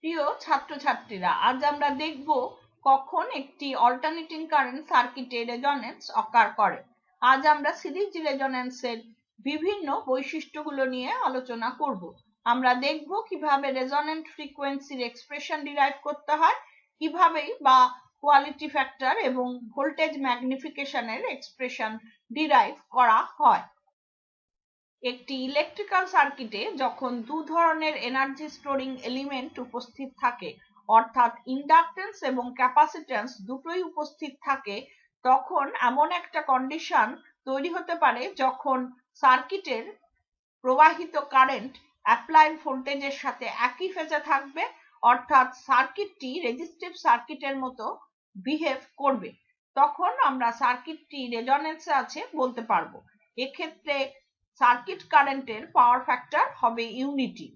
প্রিয় ছাত্রছাত্রীরা, আজ আমরা দেখব কখন একটি অল্টারনেটিং কারেন্ট সার্কিটে রেজোনেন্স অকার করে। আজ আমরা সিরিজ রেজোনেন্সের বিভিন্ন বৈশিষ্ট্যগুলো নিয়ে আলোচনা করব। আমরা দেখব কিভাবে রেজোনেন্ট ফ্রিকোয়েন্সির এক্সপ্রেশন ডিরাইভ করতে হয়, কিভাবে বা কোয়ালিটি ফ্যাক্টর এবং ভোল্টেজ ম্যাগনিফিকেশনের এক্সপ্রেশন ডিরাইভ করা হয়। একটি ইলেকট্রিক্যাল সার্কিটে যখন দু ধরনের এনার্জি স্টোরিং এলিমেন্ট উপস্থিত থাকে, অর্থাৎ ইন্ডাকটেন্স এবং ক্যাপাসিট্যান্স দুটোই উপস্থিত থাকে, তখন এমন একটা কন্ডিশন তৈরি হতে পারে যখন সার্কিটের প্রবাহিত কারেন্ট অ্যাপ্লাইড ভোল্টেজের সাথে একই ফেজে থাকবে, অর্থাৎ সার্কিটটি রেজিস্টিভ সার্কিটের মতো বিহেভ করবে। তখন আমরা সার্কিটটি রেজোনেন্সে আছে বলতে পারবো। এক্ষেত্রে সার্কিট কারেন্টের পাওয়ার ফ্যাক্টর হবে ইউনিটি।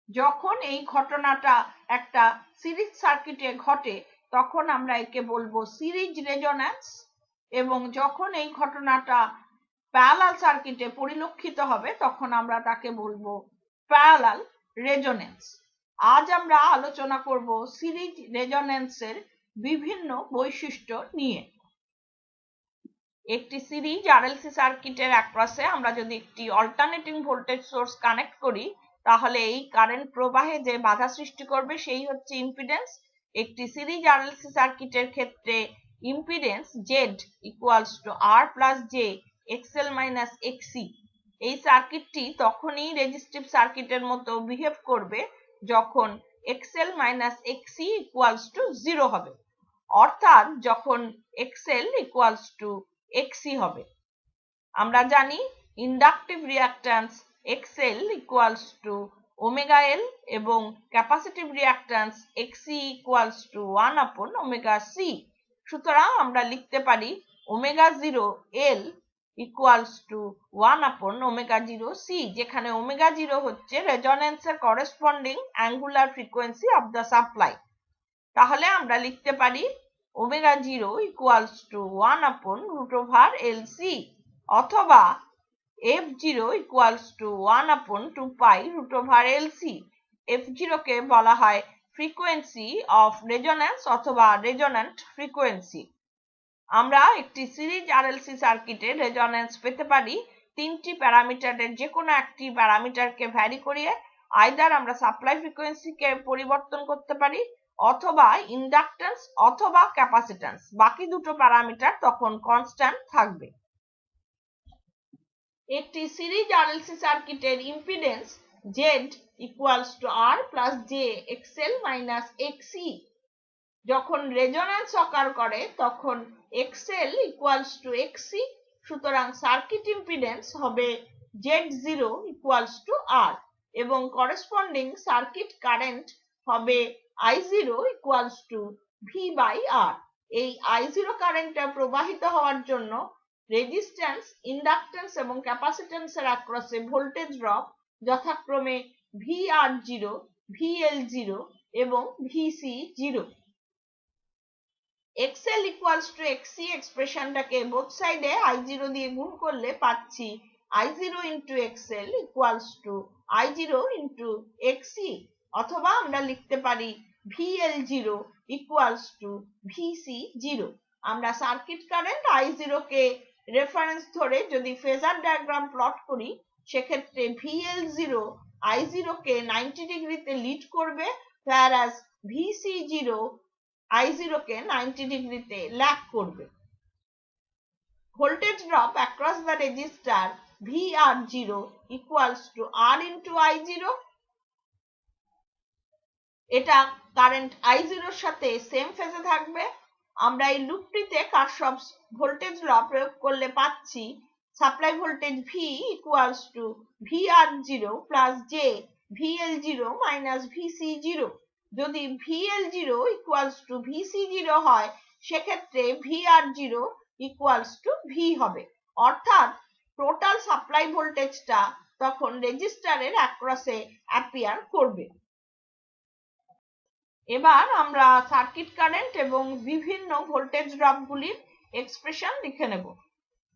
যখন এই ঘটনাটা একটা সিরিজ সার্কিটে ঘটে তখন আমরা একে বলবো সিরিজ রেজোন্যান্স, এবং যখন এই ঘটনাটা প্যারালাল সার্কিটে পরিলক্ষিত হবে তখন আমরা তাকে বলবো প্যারালাল রেজোন্যান্স। আজ আমরা আলোচনা করব সিরিজ রেজোন্যান্সের বিভিন্ন বৈশিষ্ট্য নিয়ে। একটি সিরিজ আরএলসি সার্কিটের অ্যাক্রসে আমরা যদি একটি অল্টারনেটিং ভোল্টেজ সোর্স কানেক্ট করি, তাহলে এই কারেন্ট প্রবাহে যে বাধা সৃষ্টি করবে সেই হচ্ছে ইম্পিডেন্স। একটি সিরিজ আরএলসি সার্কিটের ক্ষেত্রে impedance Z equals to R plus J XL minus XC. এই সার্কিটটি তখনই রেজিস্টিভ সার্কিটের মতো বিহেভ করবে যখন XL minus XC equals to 0 হবে, অর্থাৎ যখন এক্সএল ইকুয়ালস টু এক্সি হবে। আমরা জানি inductive reactance XL equals to omega এল এবং capacitive reactance এক্সি equals two 1 upon omega C. সুতরাং আমরা লিখতে পারি omega 0 L equals to 1 upon omega 0 C, যেখানে ওমেগা 0 হচ্ছে রেজোন্যান্সের corresponding angular frequency of the supply. তাহলে আমরা লিখতে পারি omega 0 equals to 1 upon root over LC, অথবা f0 ইকুয়ালস টু 1 আপন 2 পাই রুট ওভার এলসি। f0 কে বলা হয় ফ্রিকোয়েন্সি অফ রেজোন্যান্স অথবা রেজোন্যান্ট ফ্রিকোয়েন্সি। আমরা একটি সিরিজ আরএলসি সার্কিটের রেজোন্যান্স পেতে পারি তিনটি প্যারামিটারের যে কোনো একটি প্যারামিটারকে ভ্যারি করিয়ে। আইদার আমরা সাপ্লাই ফ্রিকোয়েন্সিকে পরিবর্তন করতে পারি, অথবা ইন্ডাকটেন্স অথবা ক্যাপাসিট্যান্স, বাকি দুটো প্যারামিটার তখন কনস্ট্যান্ট থাকবে। একটি সিরিজ আরএলসি সার্কিটের impedance Z equals to R plus J XL minus XC. যখন রেজোন্যান্স অকার করে তখন এক্সএল ইকুয়ালস টু এক্সি, সুতরাং সার্কিট ইম্পিডেন্স হবে Z0 ইকুয়ালস টু আর এবং করেসপন্ডিং সার্কিট কারেন্ট হবে I0 equals to V by R. এই I0 কারেন্টটা প্রবাহিত হওয়ার জন্য রেজিস্ট্যান্স, ইন্ডাকটেন্স এবং ক্যাপাসিট্যান্সের অ্যাক্রসে ভোল্টেজ ড্রপ যথাক্রমে VR0, VL0 এবং VC0। XL equals to XC এক্সপ্রেশনটাকে বোথ সাইডে I0 দিয়ে গুণ করলে পাচ্ছি I0 into XL equals to I0 into XC, অথবা আমরা লিখতে পারি VL0 equals to VC0। আমরা সার্কিট কারেন্ট I0 কে রেফারেন্স ধরে যদি ফেজার ডায়াগ্রাম প্লট করি, সেক্ষেত্রে VL0 I0 কে 90 ডিগ্রিতে লিড করবে, whereas VC0 I0 কে 90 ডিগ্রিতে ল্যাগ করবে। Voltage drop across the register VR0 equals to R into I0। এটা কারেন্ট I0 এর সাথে সেম ফেজে থাকবে। আমরা এই লুপটিতে কারশফস ভোল্টেজ ল প্রয়োগ করলে পাচ্ছি supply voltage V equals to VR0 plus J VL0 minus VC0। যদি VL0 equals to VC0 হয়, সেক্ষেত্রে VR0 equals to V হবে, অর্থাৎ টোটাল সাপ্লাই ভোল্টেজটা তখন রেজিস্টারের অ্যাক্রসে অ্যাপিয়ার করবে। এবার আমরা সার্কিট কারেন্ট এবং বিভিন্ন ভোল্টেজ ড্রপগুলির এক্সপ্রেশন লিখে নেব।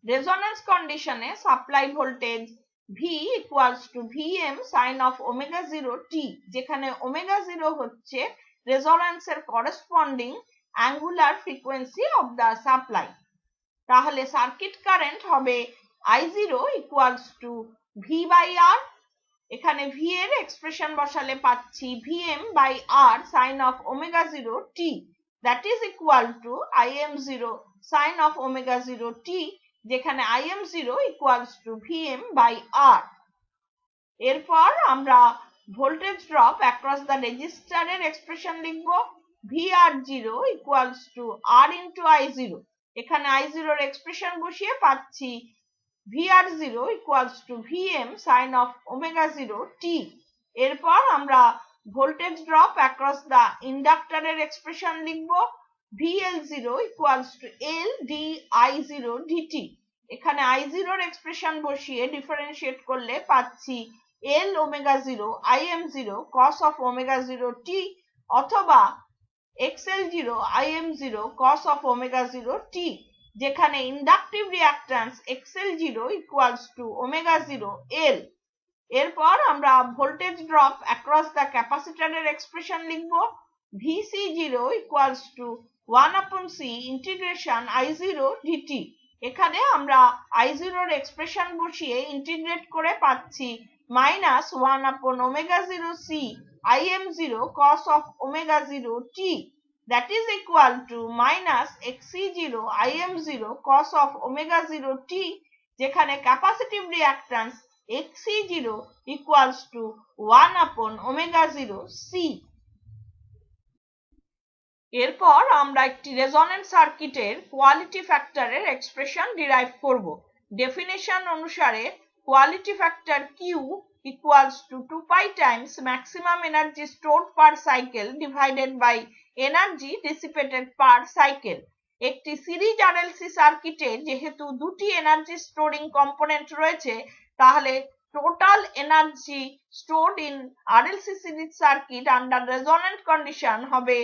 রেজোন্যান্স কন্ডিশনে supply voltage V equals to VM sine of omega 0 t, যেখানে ওমেগা 0 হচ্ছে রেজোন্যান্সের corresponding angular frequency of the supply. তাহলে সার্কিট কারেন্ট হবে I0 equals to V by R. এখানে ভি এর এক্সপ্রেশন বসালে পাচ্ছি VM by R sine of omega 0 t, that is equal to IM0 sine of omega 0 t, যেখানে IM0 equals to VM by R. এরপর আমরা voltage drop across the রেজিস্টারের expression লিখব VR0 equals to R into I0। এখানে I0 এর expression বসিয়ে পাচ্ছি VR0 equals to VM sine of omega 0 t. এরপর আমরা ভোল্টেজ ড্রপ অ্যাক্রস দ্য ইন্ডাক্টরের এক্সপ্রেশন লিখব VL0 equals to L D I0 dt. এখানে I0 এর এক্সপ্রেশন বসিয়ে ডিফারেন্সিয়েট করলে পাচ্ছি L omega 0 IM0 cos of omega 0 t, অথবা XL0 IM0 cos of omega 0 t, যেখানে inductive reactance XL0 equals to omega 0 L। এরপর আমরা ভোল্টেজ ড্রপ অ্যাক্রস দ্য ক্যাপাসিটরের এক্সপ্রেশন লিখব VC0 equals to 1/C integration I0 dt। এখানে আমরা I0 এর expression বসিয়ে ইন্টিগ্রেট করে পাচ্ছি -1/omega 0 C IM0 cos of omega 0 t, that is equal to -XC0 IM0 cos of omega 0 t, যেখানে capacitive reactance XC0 equals to 1/omega 0 C। এরপর আমরা একটি রেজোন্যান্ট সার্কিটের কোয়ালিটি ফ্যাক্টরের এক্সপ্রেশন ডিরাইভ করব। ডেফিনেশন অনুসারে quality factor Q equals to 2 pi times maximum energy stored per cycle divided by energy dissipated per cycle। একটি series RLC সার্কিটে যেহেতু দুটি এনার্জি স্টোরিং কম্পোনেন্ট রয়েছে, তাহলে total energy stored in RLC series circuit under resonant condition হবে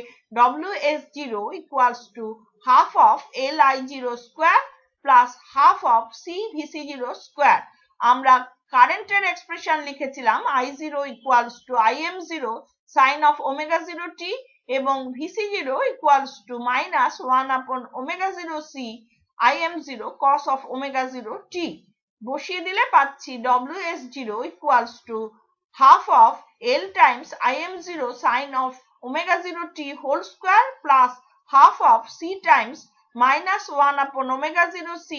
WS0 equals to half of LI0 square plus half of CVC0 square। আমরা কারেন্টের expression লিখেছিলাম I0 equals to IM0 sin of omega 0 t এবং VC0 equals to -1/omega 0 C IM0 cos of omega 0 t। বসিয়ে দিলে পাচ্ছি WS0 equals to half of L times IM0 sin of omega 0 t whole square plus half of C times -1/omega 0 C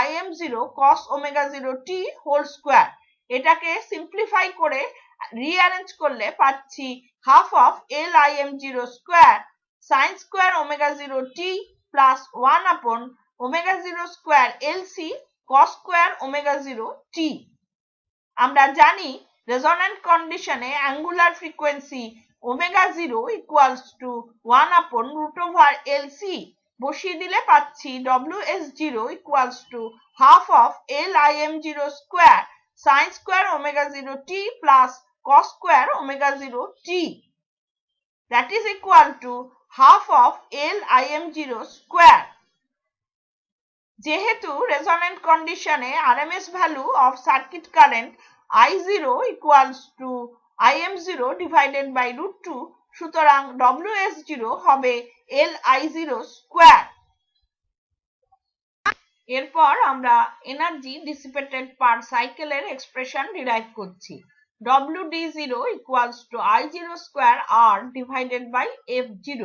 IM0 cos omega 0 t whole square। এটাকে simplify করে rearrange করলে পাচ্ছি half of L IM0 square sin square omega 0 t plus 1/omega 0 square LC cos square omega 0 t। আমরা জানি resonant কন্ডিশনে angular frequency omega 0 equals to 1/√LC। বসিয়ে দিলে পাচ্ছি WS0 equals to half of LIM0 square sin square omega 0 t plus cos square omega 0 t, that is equal to half of LIM0 square। যেহেতু resonant কন্ডিশনে RMS value of circuit current I0 equals to IM0 divided by √2, সুতরাং WS0 হবে LI0 square। এরপর আমরা energy dissipated পার সাইকেলের expression derive করছি WD0 equals to I0 square R divided by F0।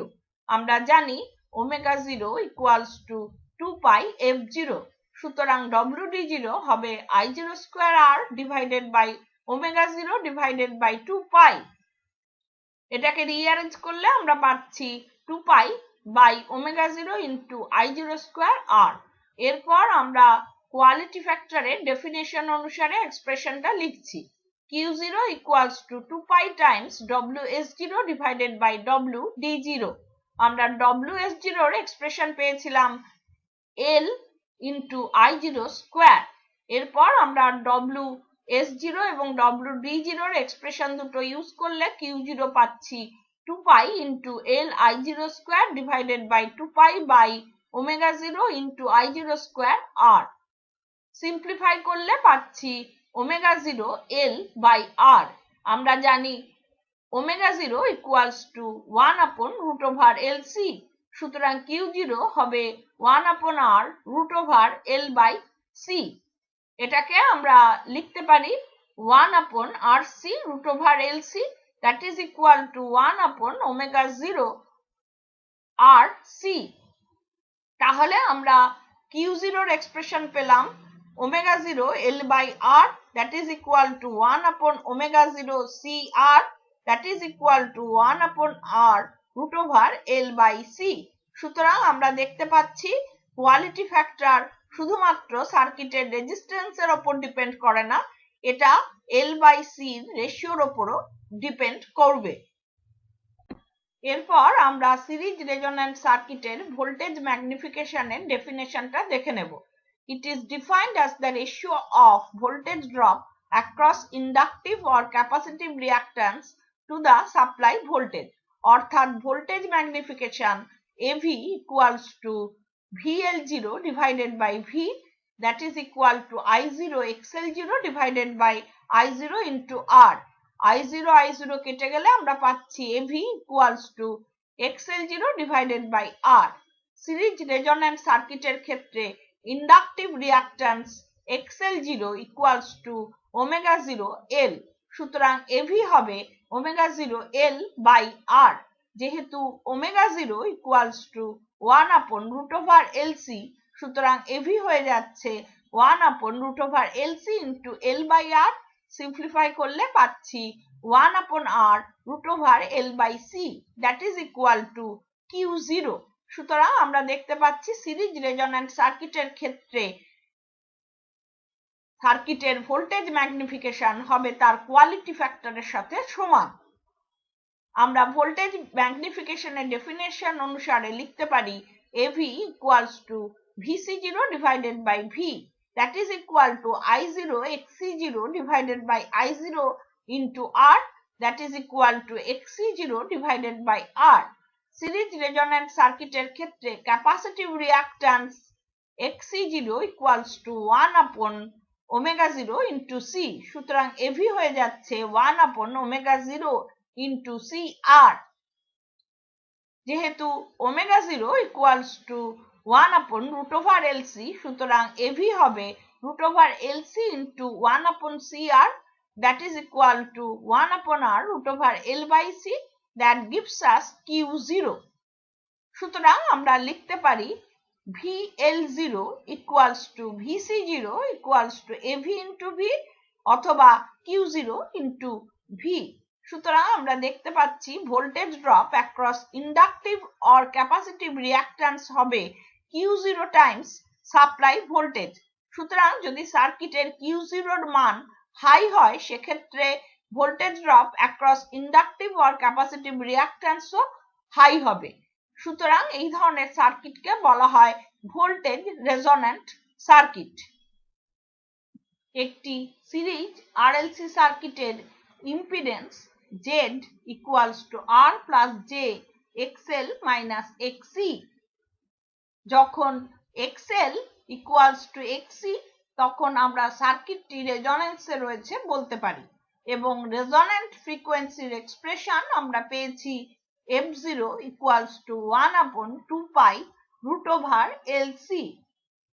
আমরা জানি omega 0 equals to 2 pi F0, সুতরাং WD0 হবে I0 square R divided by omega 0 divided by 2 pi। এটাকে রিঅ্যারেঞ্জ করলে আমরা পাচ্ছি 2 pi by omega 0 into I0 square R। এরপর আমরা কোয়ালিটি ফ্যাক্টরের ডেফিনেশন অনুসারে এক্সপ্রেশনটা লিখছি Q0 equals to 2 pi times WS0 divided by WD0। আমরা WS0 এর এক্সপ্রেশন পেয়েছিলাম L into I0 square। এরপর আমরা WS0 এবং WD0 এর এক্সপ্রেশন দুটো ইউজ করলে Q0 পাচ্ছি 2 pi into LI0 square divided by 2 pi by omega 0 into I0 square R। Simplify করলে পাচ্ছি ওমেগা 0 L বাই R। আমরা জানি omega 0 equals to 1 upon root over LC, সুতরাং Q0 হবে 1 upon R root over L by C। এটাকে আমরা লিখতে পারি 1 upon RC root over LC, that is equal to 1 upon omega 0 RC। তাহলে আমরা Q0 এর এক্সপ্রেশন পেলাম omega 0 L by R, that is equal to 1 upon omega 0 CR, that is equal to 1 upon R root over L by C। সুতরাং আমরা দেখতে পাচ্ছি quality factor শুধুমাত্র সার্কিটের রেজিস্ট্যান্সের উপর ডিপেন্ড করে না, এটা L বাই C এর রেশিওর উপরও ডিপেন্ড করবে। এরপর আমরা সিরিজ রেজোন্যান্ট সার্কিটের ভোল্টেজ ম্যাগনিফিকেশনের ডেফিনেশনটা দেখে নেব। It is defined as the ratio of voltage drop across inductive or capacitive reactance to the supply voltage, অর্থাৎ voltage magnification AV equals to VL0 divided by V, that is equal to I0 XL0 divided by I0 into R। I0 কেটে গেলে আমরা পাচ্ছি AV equals to XL0 divided by R। Series resonant সার্কিটের ক্ষেত্রে inductive reactance XL0 equals to omega 0 L, সুতরাং AV হবে omega 0 L by R। যেহেতু omega 0 equals to 1 upon root over LC, সুতরাং AV হয়ে যাচ্ছে 1 upon root over LC into L by R। Simplify করলে পাচ্ছি 1 upon R root over L by C, that is equal to Q0। সুতরাং আমরা দেখতে পাচ্ছি সিরিজ রেজোন্যান্ট সার্কিটের ক্ষেত্রে সার্কিটের ভোল্টেজ ম্যাগনিফিকেশন হবে তার কোয়ালিটি ফ্যাক্টরের সাথে সমান। আমরা ভোল্টেজ ম্যাগনিফিকেশনের ডেফিনেশন অনুসারে লিখতে পারি AV equals to VC0 divided by V, that is equal to I0 XC0 divided by I0 into R, that is equal to XC0 divided by R। Series resonant সার্কিটের ক্ষেত্রে capacitive reactance XC0 equals to 1 upon omega 0 into C, সুতরাং AV হয়ে যাচ্ছে 1 upon omega 0 into CR। যেহেতু omega 0 equals to 1 upon root over LC, সুতরাং AV হবে root over LC into 1 upon CR, that is equal to 1 upon R root over L by C, that gives us Q0। সুতরাং আমরা লিখতে পারি VL0 equals to VC0 equals to AV into V অথবা Q0 into V। সুতরাং আমরা দেখতে পাচ্ছি voltage drop across inductive or capacitive reactance হবে Q0 টাইমস সাপ্লাই ভোল্টেজ। সুতরাং যদি সার্কিটের Q0 এর মান হাই হয় সেক্ষেত্রে voltage drop across inductive or capacitive রিঅ্যাকট্যান্সও হাই হবে। সুতরাং এই ধরনের সার্কিটকে বলা হয় ভোল্টেজ রেজোন্যান্ট সার্কিট। একটি সিরিজ RLC সার্কিটের impedance Z equals to R plus J XL minus XC। যখন XL equals to XC তখন আমরা সার্কিটটি রেজোন্যান্সে রয়েছে বলতে পারি এবং রেজোন্যান্ট ফ্রিকোয়েন্সির এক্সপ্রেশন আমরা পেয়েছি F0 equals to 1 upon 2 pi root over LC।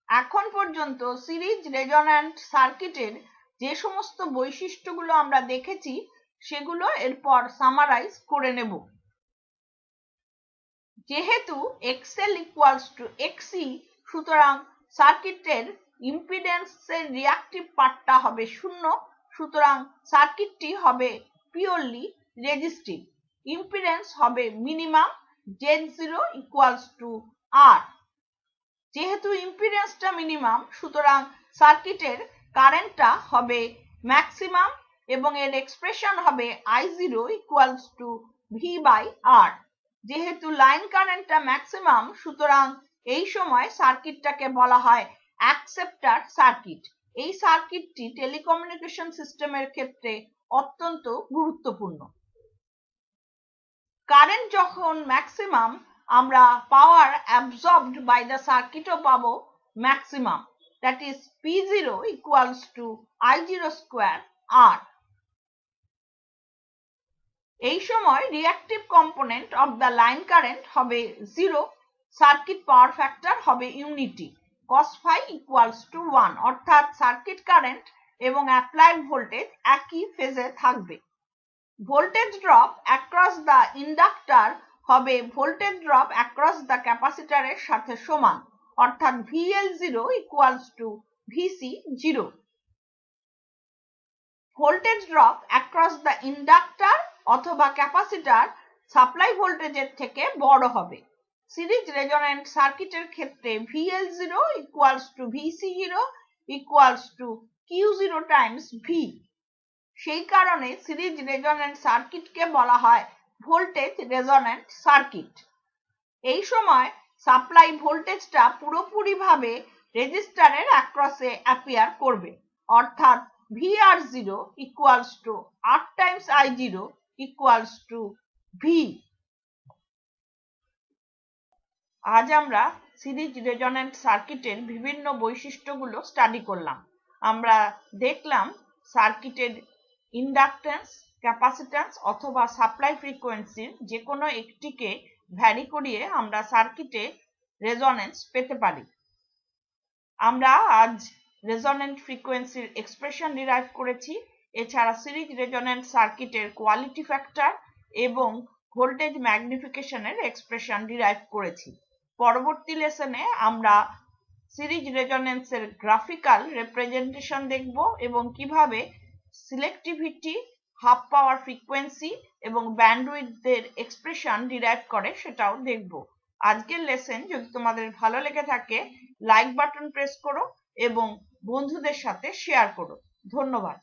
এখন পর্যন্ত সিরিজ রেজোন্যান্ট সার্কিটের যে সমস্ত বৈশিষ্ট্যগুলো আমরা দেখেছি সেগুলো এরপর সামারাইজ করে নেব। যেহেতু XL equals to XC, সুতরাং সার্কিটের ইম্পিডেন্সের রিঅ্যাকটিভ পার্টটা হবে 0, সুতরাং সার্কিটটি হবে পিওরলি রেজিস্টিভ। ইম্পিডেন্স হবে minimum Z0 equals to R। যেহেতু ইম্পিডেন্সটা মিনিমাম সুতরাং সার্কিটের কারেন্টটা হবে ম্যাক্সিমাম এবং এর এক্সপ্রেশন হবে I0 equals to V by R। যেহেতু লাইন কারেন্টটা ম্যাক্সিমাম সুতরাং এই সময় সার্কিটটাকে বলা হয় অ্যাকসেপ্টার সার্কিট। এই সার্কিটটি টেলিকমিউনিকেশন সিস্টেমের ক্ষেত্রে অত্যন্ত গুরুত্বপূর্ণ। কারেন্ট যখন ম্যাক্সিমাম আমরা পাওয়ার অ্যাবজর্বড বাই দ্য সার্কিটও পাবো maximum, that is P0 equals to I0 square R. এই সময় reactive component of the line current হবে 0, সার্কিট পাওয়ার ফ্যাক্টর হবে unity, cos phi equals to 1, অর্থাৎ সার্কিট কারেন্ট এবং অ্যাপ্লাইড ভোল্টেজ একই ফেজে থাকবে। Voltage drop across the inductor হবে ভোল্টেজ ড্রপ অ্যাক্রস দ্য ক্যাপাসিটরের সাথে সমান, অর্থাৎ VL0 equals to VC0। Voltage drop across the inductor অথবা ক্যাপাসিটর সাপ্লাই ভোল্টেজের থেকে বড় হবে। সিরিজ রেজোন্যান্ট সার্কিটের ক্ষেত্রে VL0 equals to VC0 equals to Q0 times V। সেই কারণে সিরিজ রেজোন্যান্ট সার্কিটকে বলা হয় ভোল্টেজ রেজোন্যান্ট সার্কিট। এই সময় সাপ্লাই ভোল্টেজটা পুরোপুরিভাবে রেজিস্টারের অ্যাক্রসে অ্যাপিয়ার করবে, অর্থাৎ VR0 equals to R times I0 equals to V। আজ আমরা সিরিজ রেজোন্যান্ট সার্কিটের বিভিন্ন বৈশিষ্ট্যগুলো স্টাডি করলাম। আমরা দেখলাম সার্কিটের ইন্ডাক্টেন্স, ক্যাপাসিট্যান্স অথবা সাপ্লাই ফ্রিকোয়েন্সির যে কোনো একটিকে ভ্যারি করিয়ে আমরা সার্কিটে রেজোন্যান্স পেতে পারি। আমরা আজ রেজোন্যান্ট ফ্রিকোয়েন্সির এক্সপ্রেশন ডিরাইভ করেছি। এছাড়া সিরিজ রেজোন্যান্ট সার্কিটের কোয়ালিটি ফ্যাক্টর এবং ভোল্টেজ ম্যাগনিফিকেশনের এক্সপ্রেশন ডিরাইভ করেছি। পরবর্তী লেসনে আমরা সিরিজ রেজোন্যান্সের গ্রাফিক্যাল রিপ্রেজেন্টেশন দেখব এবং কিভাবে সিলেক্টিভিটি, হাফ পাওয়ার ফ্রিকোয়েন্সি এবং ব্যান্ডউইথের এক্সপ্রেশন ডিরাইভ করে সেটাও দেখব। আজকের লেসন যদি তোমাদের ভালো লেগে থাকে লাইক বাটন প্রেস করো এবং বন্ধুদের সাথে শেয়ার করো। ধন্যবাদ।